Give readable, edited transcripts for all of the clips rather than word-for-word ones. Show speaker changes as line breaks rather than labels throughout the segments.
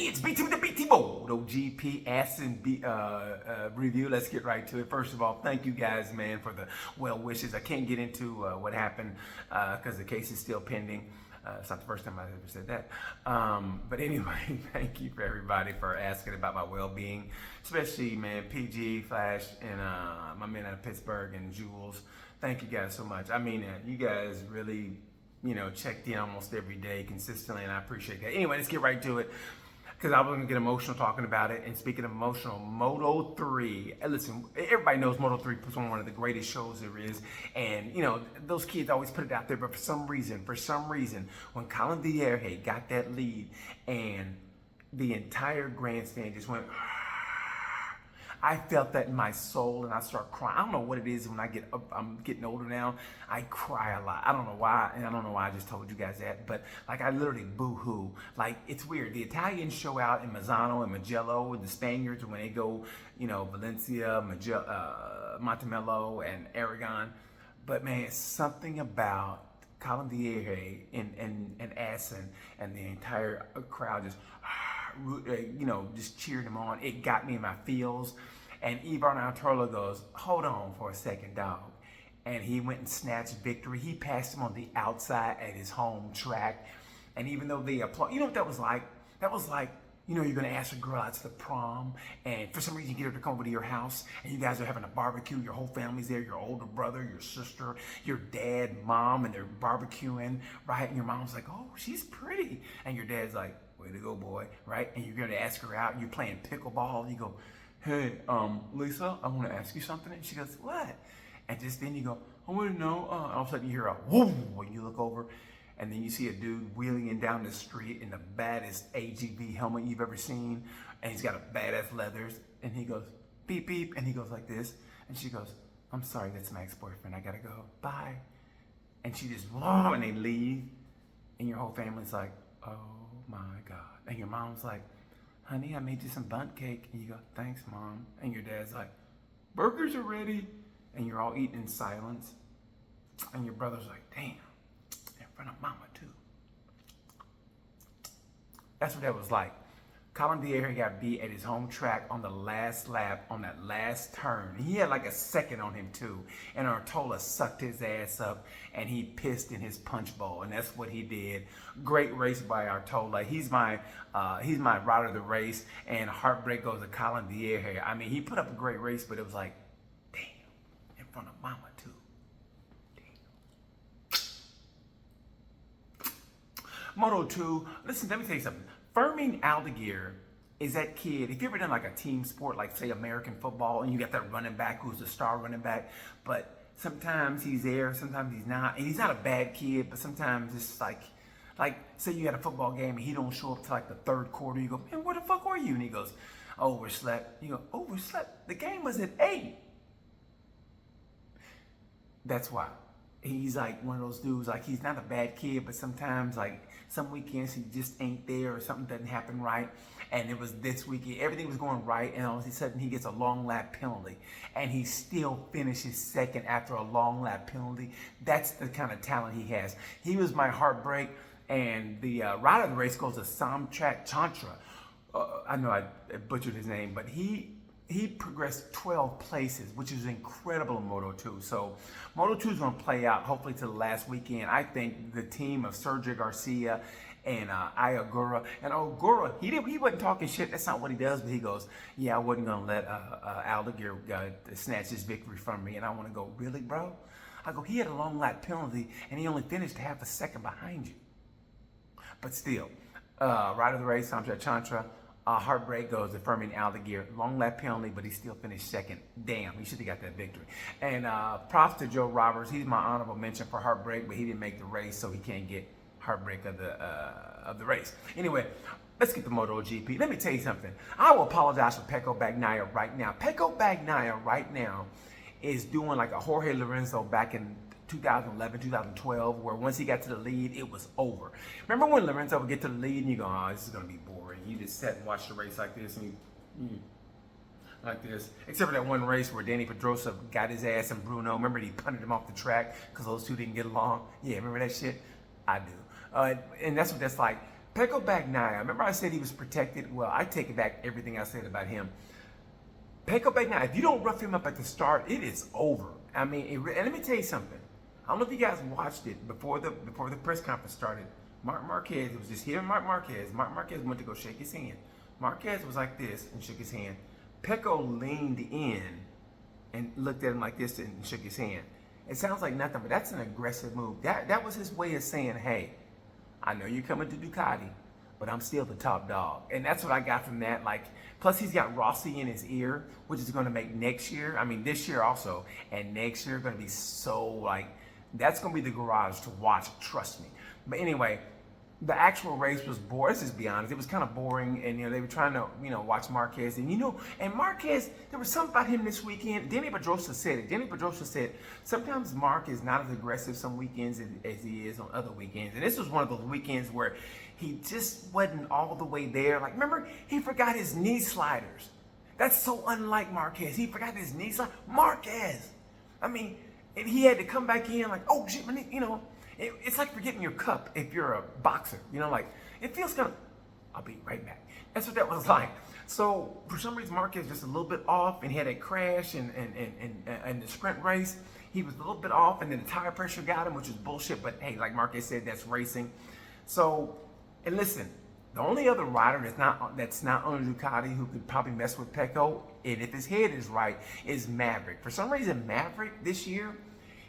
it's BT with the BT Motogp Assen review. Let's get right to it. First of all, thank you guys, man, for the well wishes. I can't get into what happened because the case is still pending. It's not the first time I've ever said that. But anyway, thank you for everybody for asking about my well-being, especially, man, PG, Flash, and my men out of Pittsburgh and Jules. Thank you guys so much. I mean, you guys really, checked in almost every day consistently, and I appreciate that. Anyway, let's get right to it, because I was going to get emotional talking about it. And speaking of emotional, Moto 3. Listen, everybody knows Moto 3 puts on one of the greatest shows there is. And, those kids always put it out there. But for some reason, when Colin Vieira got that lead and the entire grandstand just went, I felt that in my soul, and I start crying. I don't know what it is when I'm getting older now. I cry a lot. I don't know why, and I don't know why I just told you guys that, but like I literally boo-hoo. Like, it's weird. The Italians show out in Mazzano and Mugello, and the Spaniards when they go, Valencia, Montemelo, and Aragon. But man, it's something about Colin Vieira and Assen and the entire crowd just cheered him on. It got me in my feels. And Ivan Artola goes, hold on for a second, dog. And he went and snatched victory. He passed him on the outside at his home track. And even though they applaud, you know what that was like? That was like, you're going to ask a girl out to the prom, and for some reason you get her to come over to your house, and you guys are having a barbecue. Your whole family's there, your older brother, your sister, your dad, mom, and they're barbecuing, right? And your mom's like, oh, she's pretty. And your dad's like, way to go, boy, right? And you're going to ask her out, and you're playing pickleball. You go, hey, Lisa, I want to ask you something. And she goes, what? And just then you go, I want to know. All of a sudden you hear a whoom when you look over, and then you see a dude wheeling in down the street in the baddest AGV helmet you've ever seen, and he's got a badass leathers, and he goes, beep, beep, and he goes like this, and she goes, I'm sorry, that's my ex-boyfriend, I gotta go, bye. And she just, whoa, and they leave, and your whole family's like, oh my God. And your mom's like, honey, I made you some bundt cake. And you go, thanks, Mom. And your dad's like, burgers are ready. And you're all eating in silence. And your brother's like, damn, in front of Mama too. That's what that was like. Colin Vieira got beat at his home track on the last lap, on that last turn. He had like a second on him too. And Artola sucked his ass up and he pissed in his punch bowl. And that's what he did. Great race by Artola. He's my rider of the race. And heartbreak goes to Colin Vieira. I mean, he put up a great race, but it was like, damn, in front of Mama too. Damn. Moto 2, listen, let me tell you something. Fermin Aldeguer is that kid. If you ever done like a team sport, like say American football, and you got that running back who's the star running back, but sometimes he's there, sometimes he's not. And he's not a bad kid, but sometimes it's like say you had a football game and he don't show up till like the third quarter. You go, man, where the fuck are you? And he goes, overslept. You go, overslept? The game was at 8. That's why. He's like one of those dudes, like he's not a bad kid, but sometimes like some weekends he just ain't there or something doesn't happen right. And it was this weekend, everything was going right, and all of a sudden he gets a long lap penalty. And he still finishes second after a long lap penalty. That's the kind of talent he has. He was my heartbreak, and the rider of the race goes to Samchak Chantra. I know I butchered his name, but he progressed 12 places, which is incredible in Moto 2. So Moto 2 is going to play out hopefully to the last weekend. I think the team of Sergio Garcia and Iagura. And Ogura, he wasn't talking shit. That's not what he does, but he goes, yeah, I wasn't going to let Aldeguer snatch his victory from me. And I want to go, really, bro? I go, he had a long lap penalty, and he only finished half a second behind you. But still, rider of the race, Samchak Chantra. Heartbreak goes to Fermin Aldeguer. Long lap penalty, but he still finished second. Damn, he should have got that victory. And props to Joe Roberts. He's my honorable mention for heartbreak, but he didn't make the race, so he can't get heartbreak of the race. Anyway, let's get to MotoGP. Let me tell you something. I will apologize for Pecco Bagnaia right now. Pecco Bagnaia right now is doing like a Jorge Lorenzo back in 2011, 2012, where once he got to the lead, it was over. Remember when Lorenzo would get to the lead and you go, oh, this is going to be boring. You just sit and watch the race like this and like this. Except for that one race where Danny Pedrosa got his ass and Bruno. Remember he punted him off the track because those two didn't get along? Yeah, remember that shit? I do. And that's what that's like. Pecco Bagnaia, remember I said he was protected? Well, I take back everything I said about him. Pecco Bagnaia, if you don't rough him up at the start, it is over. I mean, and let me tell you something. I don't know if you guys watched it before the press conference started. Marc Marquez, it was just him and Marc Marquez. Marc Marquez went to go shake his hand. Marquez was like this and shook his hand. Pecco leaned in and looked at him like this and shook his hand. It sounds like nothing, but that's an aggressive move. That was his way of saying, hey, I know you're coming to Ducati, but I'm still the top dog. And that's what I got from that. Like, plus he's got Rossi in his ear, which is going to make next year, I mean this year also, and next year going to be so like, that's going to be the garage to watch, trust me. But anyway, the actual race was boring. Let's just be honest. It was kind of boring, and they were trying to watch Marquez, and Marquez. There was something about him this weekend. Danny Pedrosa said it. Danny Pedrosa said sometimes Marc is not as aggressive some weekends as he is on other weekends, and this was one of those weekends where he just wasn't all the way there. Like, remember, he forgot his knee sliders. That's so unlike Marquez. He forgot his knee sliders. Marquez. I mean, and he had to come back in like, oh shit, my knee, It's like forgetting your cup if you're a boxer. Like, it feels kind of, I'll be right back. That's what that was like. So, for some reason, Marquez just a little bit off, and he had a crash in the sprint race. He was a little bit off, and then the tire pressure got him, which is bullshit. But, hey, like Marquez said, that's racing. So, and listen, the only other rider that's not on a Ducati who could probably mess with Pecco, and if his head is right, is Maverick. For some reason, Maverick this year,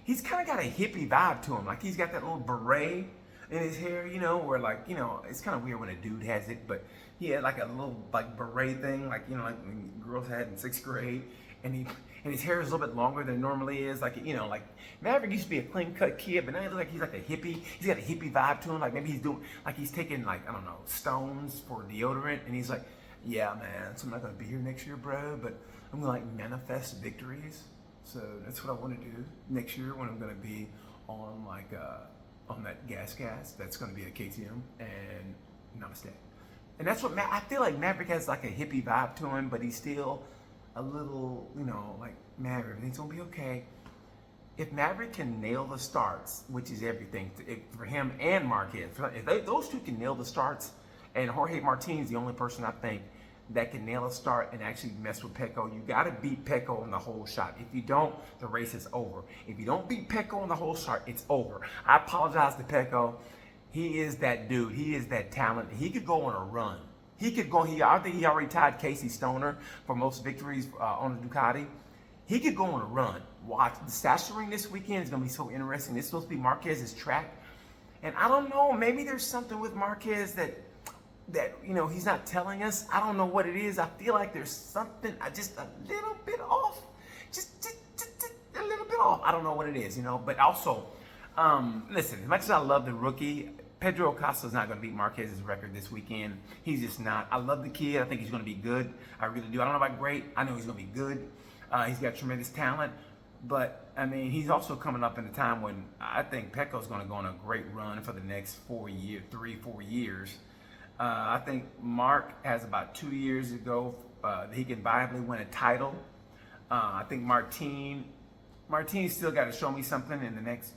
he's kind of got a hippie vibe to him. Like, he's got that little beret in his hair, where like, it's kind of weird when a dude has it, but he had like a little like beret thing, like, like when girls had in 6th grade, and his hair is a little bit longer than it normally is. Like, like Maverick used to be a clean cut kid, but now he looks like he's like a hippie. He's got a hippie vibe to him. Like, maybe he's taking like, I don't know, stones for deodorant, and he's like, yeah, man, so I'm not gonna be here next year, bro, but I'm gonna like manifest victories. So that's what I want to do next year when I'm going to be on like on that gas. That's going to be a KTM, and namaste. And that's what I feel like. Maverick has like a hippie vibe to him, but he's still a little, like, Maverick, everything's going to be okay. If Maverick can nail the starts, which is everything for him and Marquez, if those two can nail the starts, and Jorge Martin's the only person I think that can nail a start and actually mess with Pecco. You got to beat Pecco on the whole shot. If you don't, the race is over. If you don't beat Pecco on the whole shot, it's over. I apologize to Pecco. He is that dude. He is that talent. He could go on a run. He could go. I think he already tied Casey Stoner for most victories on the Ducati. He could go on a run. Watch the Sachsenring this weekend is going to be so interesting. It's supposed to be Marquez's track, and I don't know. Maybe there's something with Marquez that he's not telling us. I don't know what it is. I feel like there's something just a little bit off. Just a little bit off. I don't know what it is, But also, listen, as much as I love the rookie, Pedro Acosta's not going to beat Marquez's record this weekend. He's just not. I love the kid. I think he's going to be good. I really do. I don't know about great. I know he's going to be good. He's got tremendous talent. But, I mean, he's also coming up in a time when I think Pecco's going to go on a great run for the next 4 years. I think Marc has about 2 years ago he can viably win a title. I think Martin's still got to show me something in the next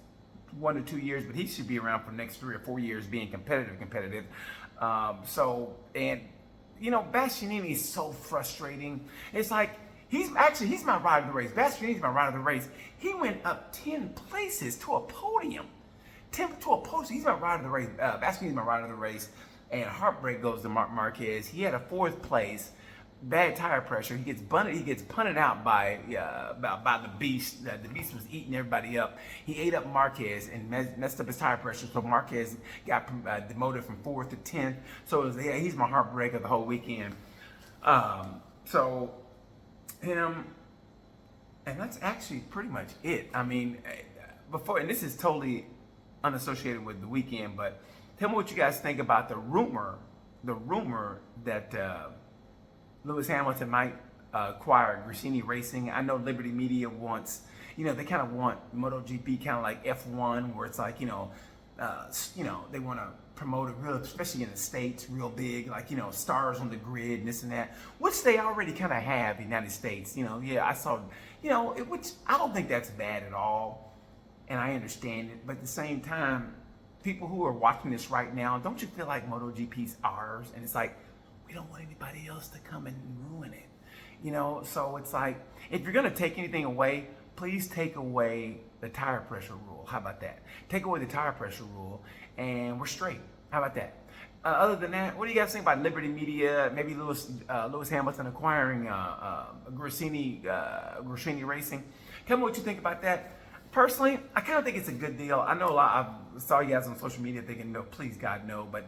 1 to 2 years, but he should be around for the next 3 or 4 years being competitive. Bastianini is so frustrating. It's like, he's my rider of the race. Bastianini's my rider of the race. He went up 10 places to a podium. He's my rider of the race. Bastianini's my rider of the race. And heartbreak goes to Marc Marquez. He had a 4th place, bad tire pressure. He gets punted out by the beast. The beast was eating everybody up. He ate up Marquez and messed up his tire pressure. So Marquez got demoted from 4th to 10th. So he's my heartbreak of the whole weekend. So him, and that's actually pretty much it. I mean, and this is totally unassociated with the weekend, but tell me what you guys think about the rumor that Lewis Hamilton might acquire Gresini Racing. I know Liberty Media wants, they kind of want Motogp kind of like F1, where it's like, they want to promote it real, especially in the States, real big, like, stars on the grid and this and that, which they already kind of have in the United States. I saw, which I don't think that's bad at all, and I understand it, but at the same time, people who are watching this right now, don't you feel like MotoGP's ours? And it's like, we don't want anybody else to come and ruin it. You know, so it's like, if you're going to take anything away, please take away the tire pressure rule. How about that? Take away the tire pressure rule and we're straight. How about that? Other than that, what do you guys think about Liberty Media, maybe Lewis Hamilton acquiring Gresini Racing? Tell me what you think about that. Personally, I kind of think it's a good deal. I know I saw you guys on social media thinking, no, please God, no. But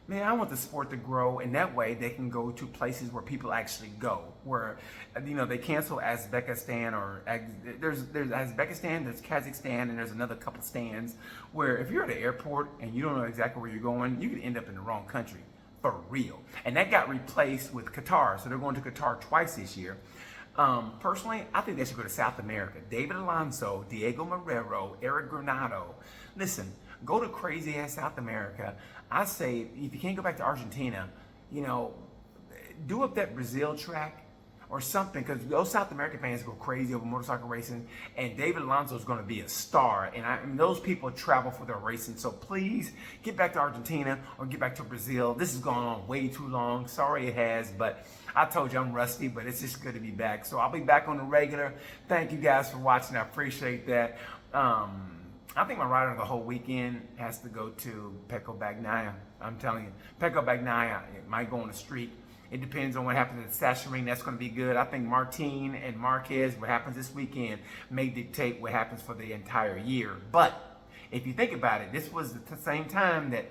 man, I want the sport to grow, and that way they can go to places where people actually go. Where, you know, they cancel Uzbekistan or there's Uzbekistan, there's Kazakhstan, and there's another couple stands where if you're at an airport and you don't know exactly where you're going, you could end up in the wrong country for real. And that got replaced with Qatar, so they're going to Qatar twice this year. Personally, I think they should go to South America. David Alonso, Diego Marrero, Eric Granado. Listen, go to crazy ass South America. I say, if you can't go back to Argentina, you know, do up that Brazil track or something, because those South American fans go crazy over motorcycle racing, and David Alonso is going to be a star, and those people travel for their racing. So please get back to Argentina or get back to Brazil. This has gone on way too long. Sorry it has, but I told you I'm rusty, but it's just good to be back. So I'll be back on the regular. Thank you guys for watching. I appreciate that. I think my rider of the whole weekend has to go to Pecco Bagnaia. I'm telling you, Pecco Bagnaia, it might go on the streak. It depends on what happens at the Sachsenring. That's going to be good. I think Martin and Marquez, what happens this weekend, may dictate what happens for the entire year. But if you think about it, this was the same time that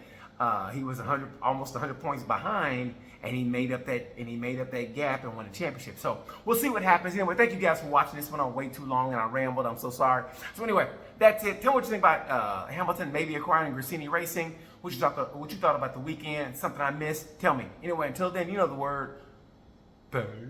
he was almost 100 points behind, and he made up that gap and won the championship. So we'll see what happens. Anyway, thank you guys for watching. This went on way too long and I rambled. I'm so sorry. So anyway, that's it. Tell me what you think about Hamilton maybe acquiring Gresini Racing. What you thought about the weekend? Something I missed? Tell me. Anyway, until then, you know the word. Peace.